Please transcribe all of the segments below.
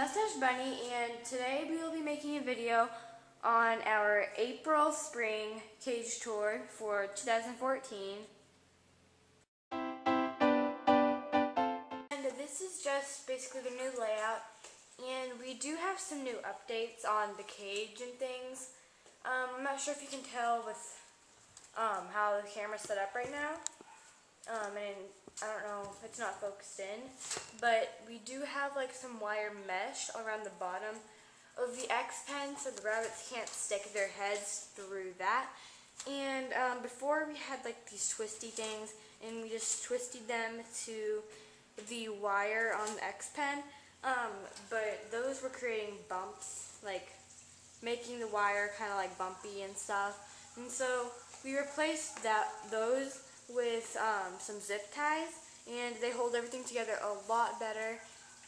Mustache Bunny, and today we will be making a video on our April Spring cage tour for 2014. And this is just basically the new layout, and we do have some new updates on the cage and things. I'm not sure if you can tell with how the camera's set up right now. And I don't know, it's not focused in, but we do have like some wire mesh around the bottom of the X pen so the rabbits can't stick their heads through that. And before we had like these twisty things, and we just twisted them to the wire on the X pen, but those were creating bumps, like making the wire kind of like bumpy and stuff. And so we replaced those with some zip ties, and they hold everything together a lot better.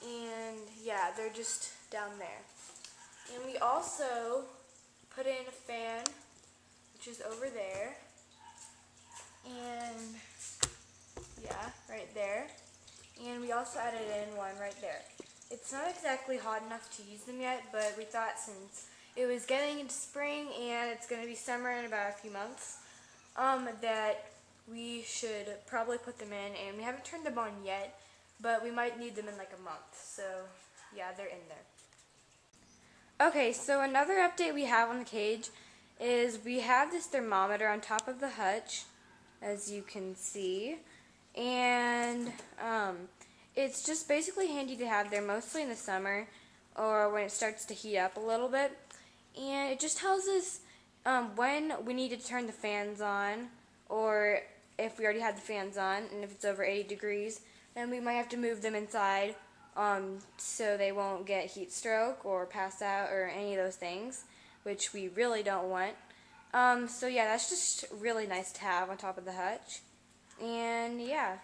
And yeah, they're just down there. And we also put in a fan, which is over there, and yeah, right there. And we also added in one right there. It's not exactly hot enough to use them yet, but we thought since it was getting into spring and it's going to be summer in about a few months, that we should probably put them in. And we haven't turned them on yet, but we might need them in like a month. So yeah, they're in there. Okay, so another update we have on the cage is we have this thermometer on top of the hutch, as you can see. And it's just basically handy to have there, mostly in the summer or when it starts to heat up a little bit. And it just tells us when we need to turn the fans on, or if we already had the fans on, and if it's over 80 degrees, then we might have to move them inside so they won't get heat stroke or pass out or any of those things, which we really don't want. So yeah, that's just really nice to have on top of the hutch. And yeah.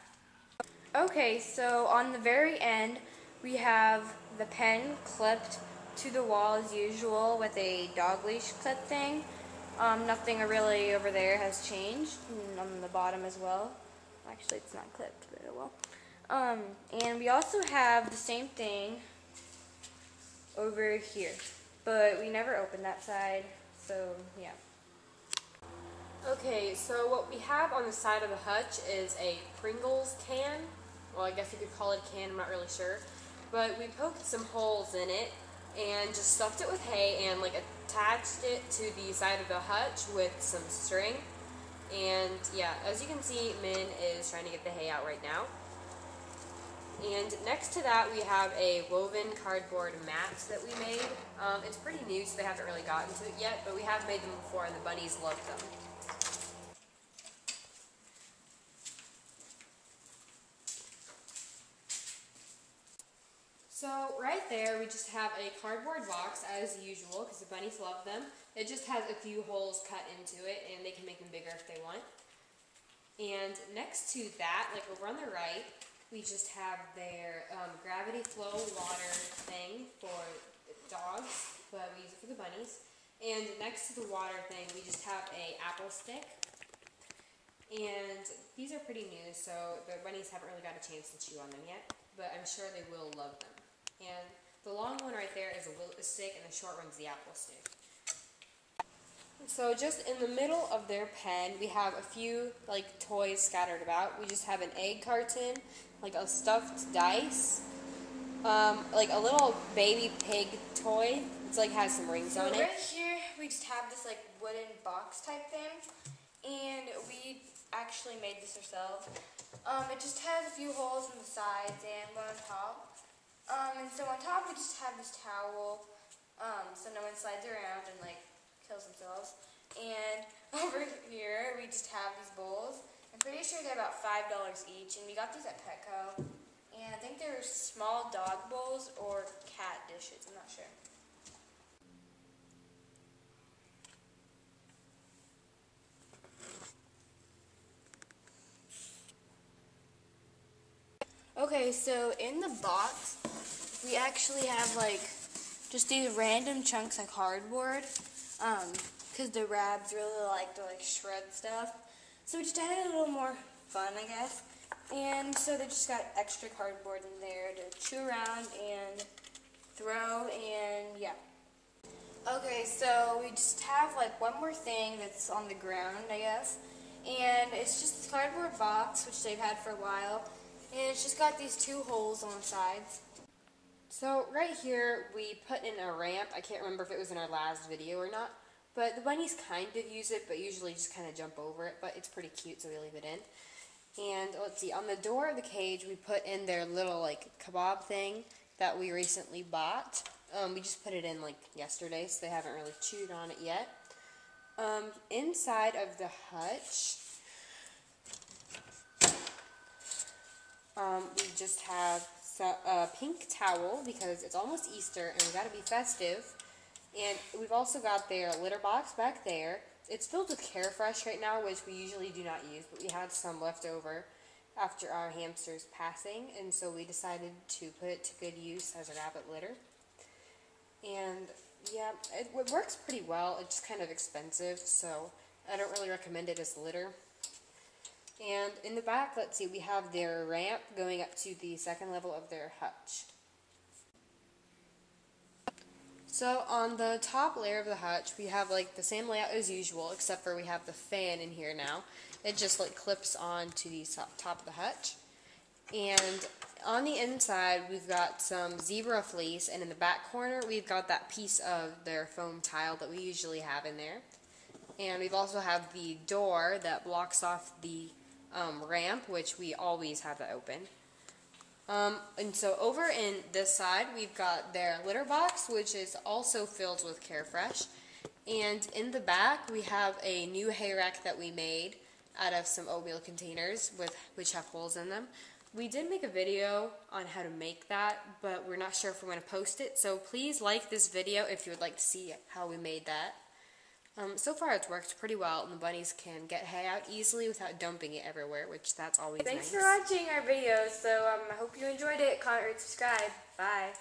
Okay, so on the very end, we have the pen clipped to the wall as usual with a dog leash clip thing. Nothing really over there has changed, and on the bottom as well. Actually, it's not clipped, but it will. And we also have the same thing over here, but we never opened that side, so yeah. Okay, so what we have on the side of the hutch is a Pringles can. Well, I guess you could call it a can, I'm not really sure. But we poked some holes in it and just stuffed it with hay and like attached it to the side of the hutch with some string. And yeah, as you can see, Min is trying to get the hay out right now. And next to that, we have a woven cardboard mat that we made. It's pretty new, so they haven't really gotten to it yet, but we have made them before and the bunnies love them. So right there, we just have a cardboard box as usual because the bunnies love them. It just has a few holes cut into it, and they can make them bigger if they want. And next to that, like over on the right, we just have their gravity flow water thing for dogs, but we use it for the bunnies. And next to the water thing, we just have a apple stick. And these are pretty new, so the bunnies haven't really got a chance to chew on them yet, but I'm sure they will love them. And the long one right there is a willow stick, and the short one's the apple stick. So just in the middle of their pen, we have a few like toys scattered about. We just have an egg carton, like a stuffed dice, like a little baby pig toy. It's like has some rings on it. Right here, we just have this like wooden box type thing, and we actually made this ourselves. It just has a few holes in the sides and one on top. And so on top we just have this towel, so no one slides around and like kills themselves. And over here we just have these bowls. I'm pretty sure they're about $5 each, and we got these at Petco. And I think they're small dog bowls or cat dishes, I'm not sure. Okay, so in the box, we actually have like just these random chunks of cardboard, because the Rabs really like to like shred stuff. So we just added a little more fun, I guess. And so they just got extra cardboard in there to chew around and throw, and yeah. Okay, so we just have like one more thing that's on the ground, I guess. And it's just this cardboard box, which they've had for a while. And it's just got these two holes on the sides. So right here we put in a ramp. I can't remember if it was in our last video or not, but the bunnies kind of use it, but usually just kind of jump over it, but it's pretty cute, so we leave it in. And let's see, on the door of the cage we put in their little like kebab thing that we recently bought. We just put it in like yesterday, so they haven't really chewed on it yet. Inside of the hutch, we just have a pink towel because it's almost Easter and we gotta be festive. And we've also got their litter box back there. It's filled with Carefresh right now, which we usually do not use, but we had some left over after our hamster's passing, and so we decided to put it to good use as a rabbit litter. And yeah, it works pretty well. It's just kind of expensive, so I don't really recommend it as litter. And in the back, let's see, we have their ramp going up to the second level of their hutch. So on the top layer of the hutch, we have like the same layout as usual, except for we have the fan in here now. It just like clips on to the top of the hutch. And on the inside, we've got some zebra fleece, and in the back corner, we've got that piece of their foam tile that we usually have in there. And we've also have the door that blocks off the ramp, which we always have that open. And so over in this side, we've got their litter box, which is also filled with Carefresh. And in the back, we have a new hay rack that we made out of some oatmeal containers which have holes in them. We did make a video on how to make that, but we're not sure if we're going to post it. So please like this video if you would like to see how we made that. So far it's worked pretty well, and the bunnies can get hay out easily without dumping it everywhere, which that's always nice. Thanks for watching our video. So I hope you enjoyed it. Comment, rate, subscribe. Bye.